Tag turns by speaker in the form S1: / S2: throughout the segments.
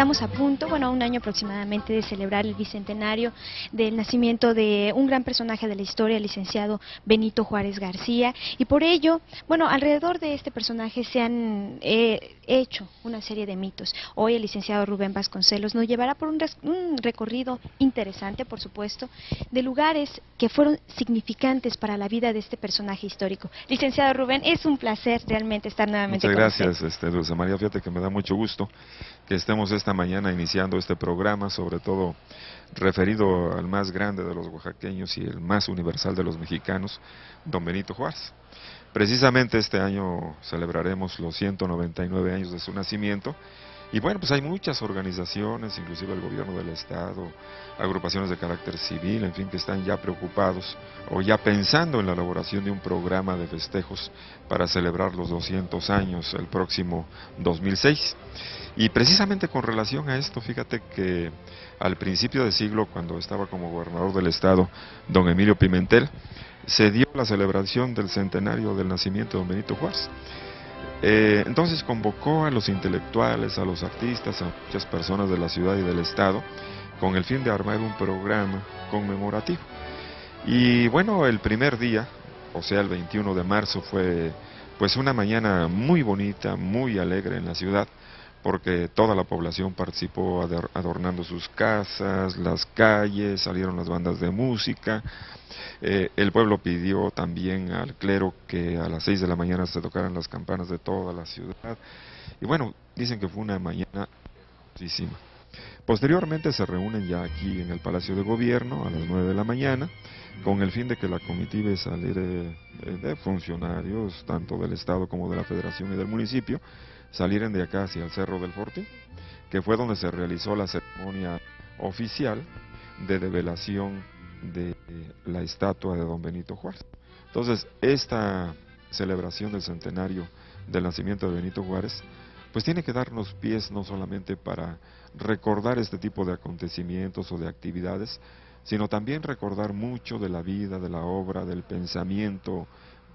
S1: estamos a punto, bueno, a un año aproximadamente de celebrar el bicentenario del nacimiento de un gran personaje de la historia, el licenciado Benito Juárez García, y por ello, bueno, alrededor de este personaje se han hecho una serie de mitos. Hoy el licenciado Rubén Vasconcelos nos llevará por un recorrido interesante, por supuesto, de lugares que fueron significantes para la vida de este personaje histórico. Licenciado Rubén, es un placer realmente estar nuevamente con usted.
S2: Muchas gracias, Dulce María. Fíjate que me da mucho gusto que estemos esta mañana iniciando este programa, sobre todo referido al más grande de los oaxaqueños y el más universal de los mexicanos, don Benito Juárez. Precisamente este año celebraremos los 199 años de su nacimiento. Y bueno, pues hay muchas organizaciones, inclusive el gobierno del estado, agrupaciones de carácter civil, en fin, que están ya preocupados o ya pensando en la elaboración de un programa de festejos para celebrar los 200 años el próximo 2006. Y precisamente con relación a esto, fíjate que al principio del siglo, cuando estaba como gobernador del estado, don Emilio Pimentel, se dio la celebración del centenario del nacimiento de don Benito Juárez. Entonces convocó a los intelectuales, a los artistas, a muchas personas de la ciudad y del estado, con el fin de armar un programa conmemorativo. Y bueno, el primer día, o sea el 21 de marzo, fue pues una mañana muy bonita, muy alegre en la ciudad, porque toda la población participó adornando sus casas, las calles, salieron las bandas de música. El pueblo pidió también al clero que a las 6 de la mañana se tocaran las campanas de toda la ciudad. Y bueno, dicen que fue una mañana muchísima. Posteriormente se reúnen ya aquí en el Palacio de Gobierno a las 9 de la mañana, con el fin de que la comitiva saliera de funcionarios, tanto del Estado como de la Federación y del municipio, salieran de acá hacia el Cerro del Fortín, que fue donde se realizó la ceremonia oficial de develación de la estatua de don Benito Juárez. Entonces, esta celebración del centenario del nacimiento de Benito Juárez, pues tiene que darnos pies no solamente para recordar este tipo de acontecimientos o de actividades, sino también recordar mucho de la vida, de la obra, del pensamiento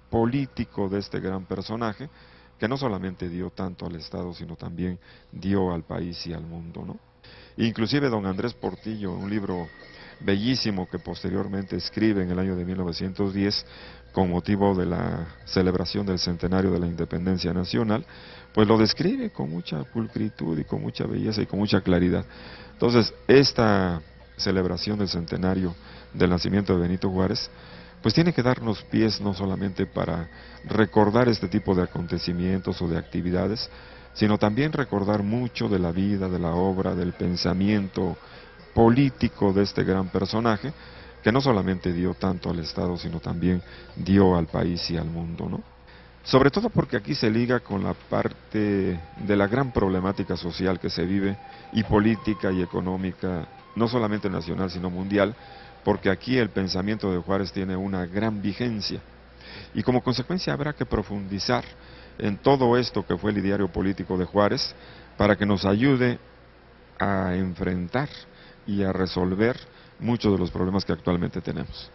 S2: político de este gran personaje, que no solamente dio tanto al Estado, sino también dio al país y al mundo, ¿no? Inclusive don Andrés Portillo, un libro bellísimo que posteriormente escribe en el año de 1910, con motivo de la celebración del centenario de la independencia nacional, pues lo describe con mucha pulcritud y con mucha belleza y con mucha claridad. Entonces, esta celebración del centenario del nacimiento de Benito Juárez, pues tiene que darnos pies no solamente para recordar este tipo de acontecimientos o de actividades, sino también recordar mucho de la vida, de la obra, del pensamiento político de este gran personaje, que no solamente dio tanto al Estado, sino también dio al país y al mundo, ¿no? Sobre todo porque aquí se liga con la parte de la gran problemática social que se vive, y política y económica, no solamente nacional, sino mundial, porque aquí el pensamiento de Juárez tiene una gran vigencia, y como consecuencia habrá que profundizar en todo esto que fue el ideario político de Juárez, para que nos ayude a enfrentar y a resolver muchos de los problemas que actualmente tenemos.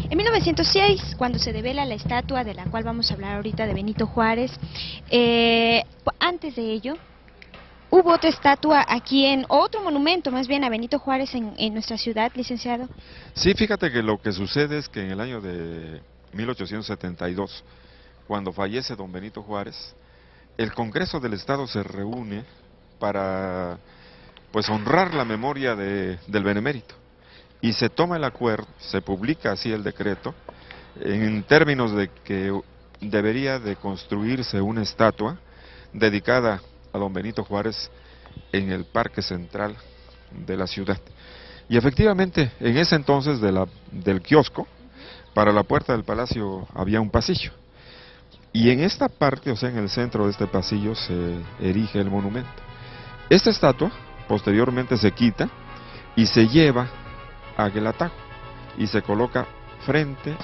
S1: En 1906, cuando se devela la estatua de la cual vamos a hablar ahorita de Benito Juárez, antes de ello, hubo otra estatua aquí, otro monumento más bien a Benito Juárez en nuestra ciudad, licenciado.
S2: Sí, fíjate que lo que sucede es que en el año de 1872, cuando fallece don Benito Juárez, el Congreso del Estado se reúne para pues honrar la memoria del benemérito, y se toma el acuerdo, se publica así el decreto, en términos de que debería de construirse una estatua dedicada a don Benito Juárez en el Parque Central de la ciudad. Y efectivamente, en ese entonces del kiosco, para la puerta del palacio había un pasillo. Y en esta parte, o sea, en el centro de este pasillo, se erige el monumento. Esta estatua, posteriormente se quita y se lleva a Guelatao, y se coloca frente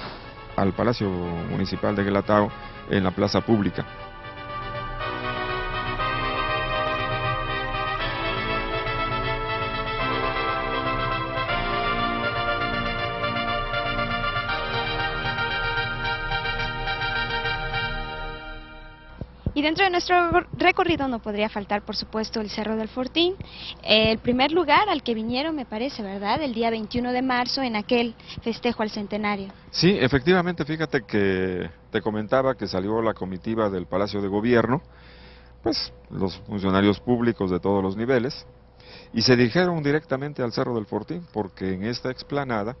S2: al Palacio Municipal de Guelatao, en la plaza pública.
S1: Y dentro de nuestro recorrido no podría faltar, por supuesto, el Cerro del Fortín, el primer lugar al que vinieron, me parece, ¿verdad?, el día 21 de marzo en aquel festejo al centenario.
S2: Sí, efectivamente, fíjate que te comentaba que salió la comitiva del Palacio de Gobierno, pues los funcionarios públicos de todos los niveles, y se dirigieron directamente al Cerro del Fortín, porque en esta explanada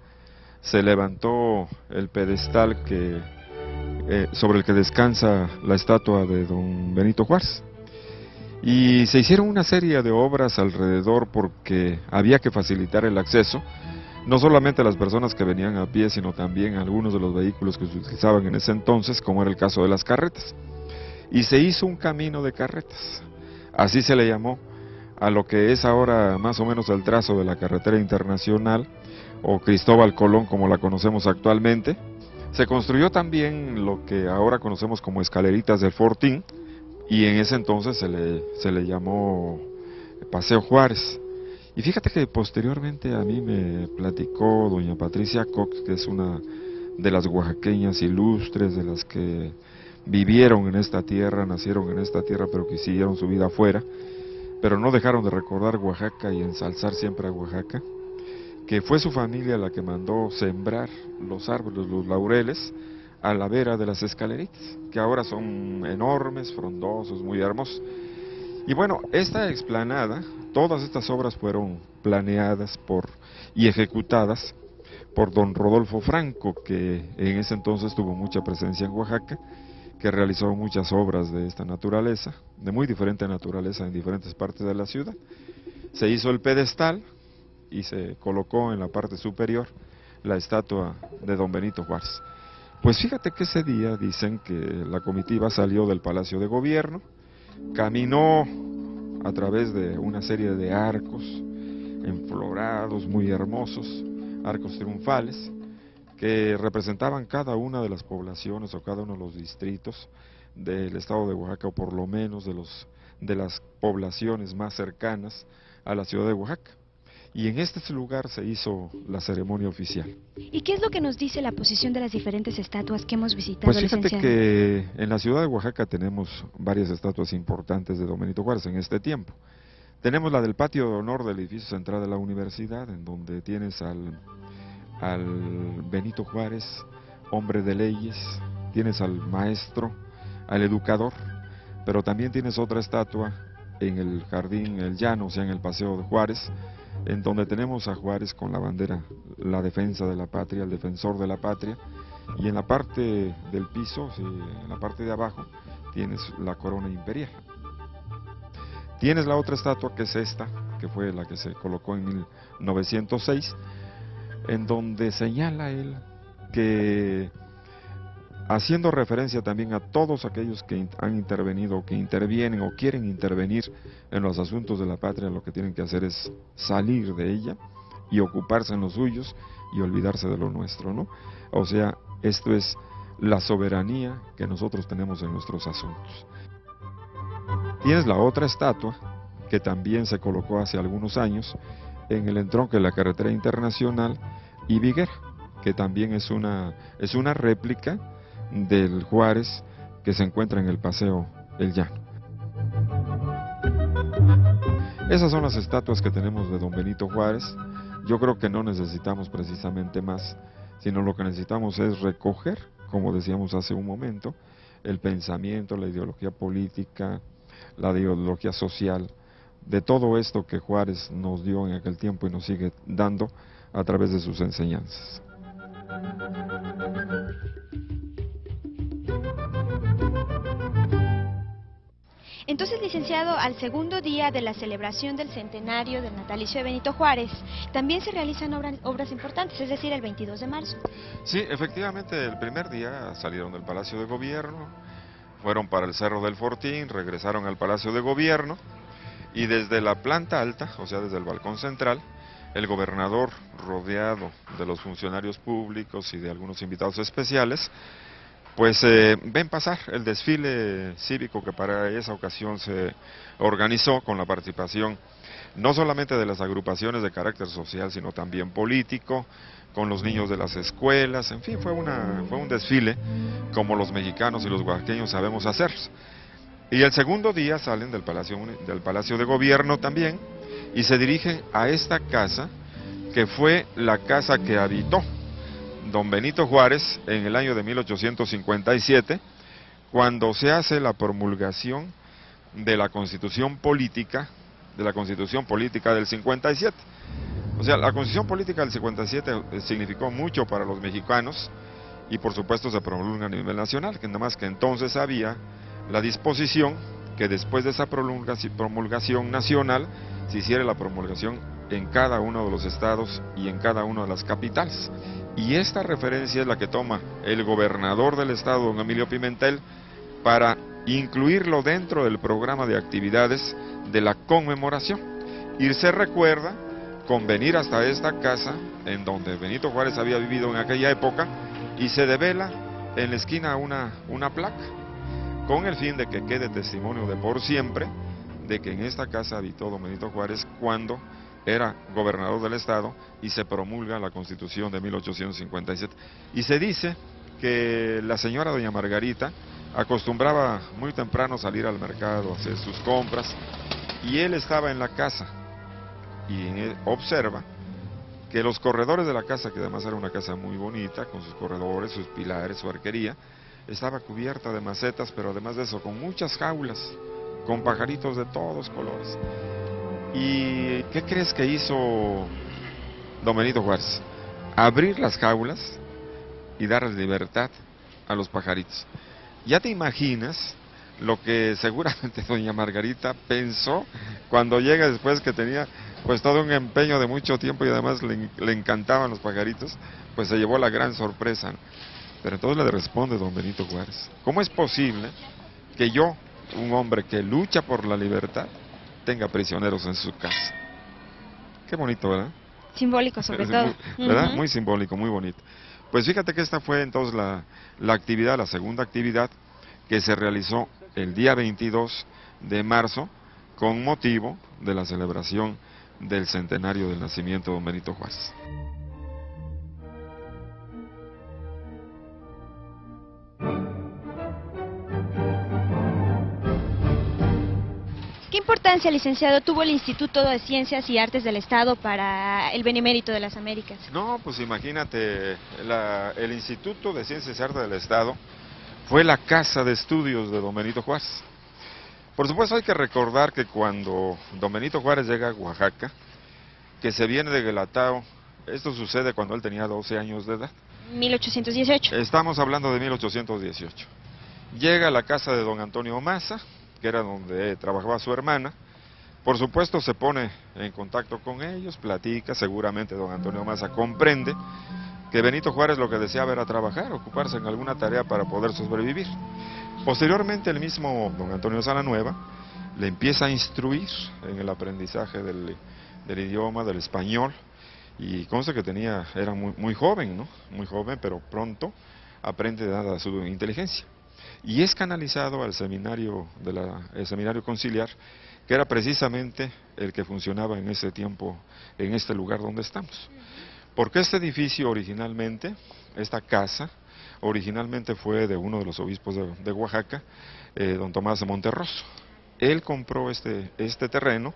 S2: se levantó el pedestal sobre el que descansa la estatua de don Benito Juárez. Y se hicieron una serie de obras alrededor porque había que facilitar el acceso, no solamente a las personas que venían a pie, sino también a algunos de los vehículos que se utilizaban en ese entonces, como era el caso de las carretas. Y se hizo un camino de carretas, así se le llamó a lo que es ahora más o menos el trazo de la carretera internacional, o Cristóbal Colón como la conocemos actualmente. Se construyó también lo que ahora conocemos como escaleritas del Fortín, y en ese entonces se le llamó Paseo Juárez. Y fíjate que posteriormente a mí me platicó doña Patricia Cox, que es una de las oaxaqueñas ilustres, de las que vivieron en esta tierra, nacieron en esta tierra, pero que siguieron su vida afuera, pero no dejaron de recordar Oaxaca y ensalzar siempre a Oaxaca, que fue su familia la que mandó sembrar los árboles, los laureles, a la vera de las escaleritas, que ahora son enormes, frondosos, muy hermosos. Y bueno, esta explanada, todas estas obras fueron planeadas y ejecutadas por don Rodolfo Franco, que en ese entonces tuvo mucha presencia en Oaxaca, que realizó muchas obras de esta naturaleza, de muy diferente naturaleza en diferentes partes de la ciudad. Se hizo el pedestal y se colocó en la parte superior la estatua de don Benito Juárez. Pues fíjate que ese día dicen que la comitiva salió del Palacio de Gobierno, caminó a través de una serie de arcos enflorados, muy hermosos, arcos triunfales, que representaban cada una de las poblaciones o cada uno de los distritos del estado de Oaxaca, o por lo menos de las poblaciones más cercanas a la ciudad de Oaxaca. Y en este lugar se hizo la ceremonia oficial.
S1: ¿Y qué es lo que nos dice la posición de las diferentes estatuas que hemos visitado,
S2: Pues fíjate
S1: licenciado?
S2: que en la ciudad de Oaxaca tenemos varias estatuas importantes de don Benito Juárez en este tiempo. Tenemos la del patio de honor del edificio central de la universidad, en donde tienes al Benito Juárez, hombre de leyes, tienes al maestro, al educador, pero también tienes otra estatua en el jardín El Llano, o sea en el Paseo de Juárez, en donde tenemos a Juárez con la bandera, la defensa de la patria, el defensor de la patria, y en la parte del piso, en la parte de abajo, tienes la corona imperial. Tienes la otra estatua, que es esta, que fue la que se colocó en 1906, en donde señala él que, haciendo referencia también a todos aquellos que han intervenido, o que intervienen, o quieren intervenir en los asuntos de la patria, lo que tienen que hacer es salir de ella y ocuparse en los suyos y olvidarse de lo nuestro, ¿no? O sea, esto es la soberanía que nosotros tenemos en nuestros asuntos. Tienes la otra estatua, que también se colocó hace algunos años, en el entronque de la carretera internacional y Viguera, que también es una réplica del Juárez que se encuentra en el Paseo El Llano. Esas son las estatuas que tenemos de don Benito Juárez. Yo creo que no necesitamos precisamente más, sino lo que necesitamos es recoger, como decíamos hace un momento, el pensamiento, la ideología política, la ideología social, de todo esto que Juárez nos dio en aquel tiempo y nos sigue dando a través de sus enseñanzas.
S1: Entonces, licenciado, al segundo día de la celebración del centenario del natalicio de Benito Juárez, también se realizan obras importantes, es decir, el 22 de marzo.
S2: Sí, efectivamente, el primer día salieron del Palacio de Gobierno, fueron para el Cerro del Fortín, regresaron al Palacio de Gobierno, y desde la planta alta, o sea, desde el balcón central, el gobernador, rodeado de los funcionarios públicos y de algunos invitados especiales, pues ven pasar el desfile cívico que para esa ocasión se organizó con la participación no solamente de las agrupaciones de carácter social, sino también político, con los niños de las escuelas, en fin, fue un desfile como los mexicanos y los oaxaqueños sabemos hacer. Y el segundo día salen del Palacio de Gobierno también y se dirigen a esta casa, que fue la casa que habitó don Benito Juárez en el año de 1857, cuando se hace la promulgación de la Constitución Política, del 57. O sea, la Constitución Política del 57 significó mucho para los mexicanos y por supuesto se promulga a nivel nacional, que nada más que entonces había la disposición que después de esa promulgación nacional se hiciera la promulgación en cada uno de los estados y en cada una de las capitales. Y esta referencia es la que toma el gobernador del estado, don Emilio Pimentel, para incluirlo dentro del programa de actividades de la conmemoración. Y se recuerda con venir hasta esta casa en donde Benito Juárez había vivido en aquella época, y se devela en la esquina una placa con el fin de que quede testimonio de por siempre de que en esta casa habitó don Benito Juárez cuando era gobernador del estado y se promulga la Constitución de 1857. Y se dice que la señora doña Margarita acostumbraba muy temprano salir al mercado a hacer sus compras, y él estaba en la casa y observa que los corredores de la casa, que además era una casa muy bonita, con sus corredores, sus pilares, su arquería, estaba cubierta de macetas, pero además de eso, con muchas jaulas, con pajaritos de todos colores. ¿Y qué crees que hizo don Benito Juárez? Abrir las jaulas y darles libertad a los pajaritos. Ya te imaginas lo que seguramente doña Margarita pensó cuando llega después, que tenía pues todo un empeño de mucho tiempo y además le encantaban los pajaritos, pues se llevó la gran sorpresa, ¿no? Pero entonces le responde don Benito Juárez: ¿cómo es posible que yo, un hombre que lucha por la libertad, tenga prisioneros en su casa? Qué bonito, ¿verdad?
S1: Simbólico sobre todo.
S2: ¿Verdad? Muy simbólico, muy bonito. Pues fíjate que esta fue entonces la actividad, la segunda actividad que se realizó el día 22 de marzo con motivo de la celebración del centenario del nacimiento de don Benito Juárez.
S1: ¿Qué importancia, licenciado, tuvo el Instituto de Ciencias y Artes del Estado para el Benemérito de las Américas?
S2: No, pues imagínate, el Instituto de Ciencias y Artes del Estado fue la casa de estudios de don Benito Juárez. Por supuesto hay que recordar que cuando don Benito Juárez llega a Oaxaca, que se viene de Guelatao, esto sucede cuando él tenía 12 años de edad.
S1: 1818.
S2: Estamos hablando de 1818. Llega a la casa de don Antonio Maza, que era donde trabajaba su hermana. Por supuesto se pone en contacto con ellos, platica, seguramente don Antonio Maza comprende que Benito Juárez lo que deseaba era trabajar, ocuparse en alguna tarea para poder sobrevivir. Posteriormente el mismo don Antonio Salanueva le empieza a instruir en el aprendizaje del idioma, del español, y consta que era muy joven, ¿no? Muy joven, pero pronto aprende dada su inteligencia. Y es canalizado al seminario el seminario conciliar, que era precisamente el que funcionaba en ese tiempo, en este lugar donde estamos. Porque este edificio originalmente, esta casa, originalmente fue de uno de los obispos de Oaxaca, don Tomás de Monterroso. Él compró este terreno,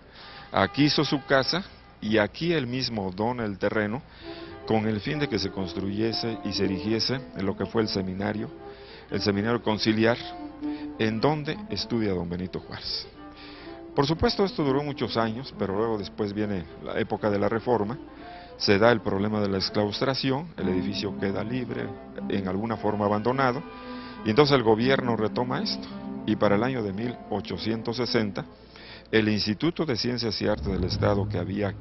S2: aquí hizo su casa, y aquí él mismo dona el terreno con el fin de que se construyese y se erigiese en lo que fue el seminario conciliar, en donde estudia don Benito Juárez. Por supuesto esto duró muchos años, pero luego después viene la época de la Reforma, se da el problema de la exclaustración, el edificio queda libre, en alguna forma abandonado, y entonces el gobierno retoma esto, y para el año de 1860, el Instituto de Ciencias y Artes del Estado, que había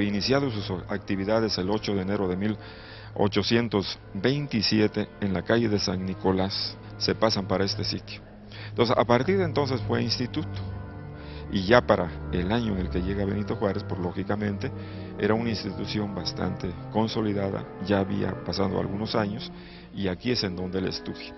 S2: iniciado sus actividades el 8 de enero de 1827 en la calle de San Nicolás, se pasan para este sitio. Entonces, a partir de entonces fue instituto, y ya para el año en el que llega Benito Juárez, pues lógicamente era una institución bastante consolidada, ya había pasado algunos años, y aquí es en donde él estudia.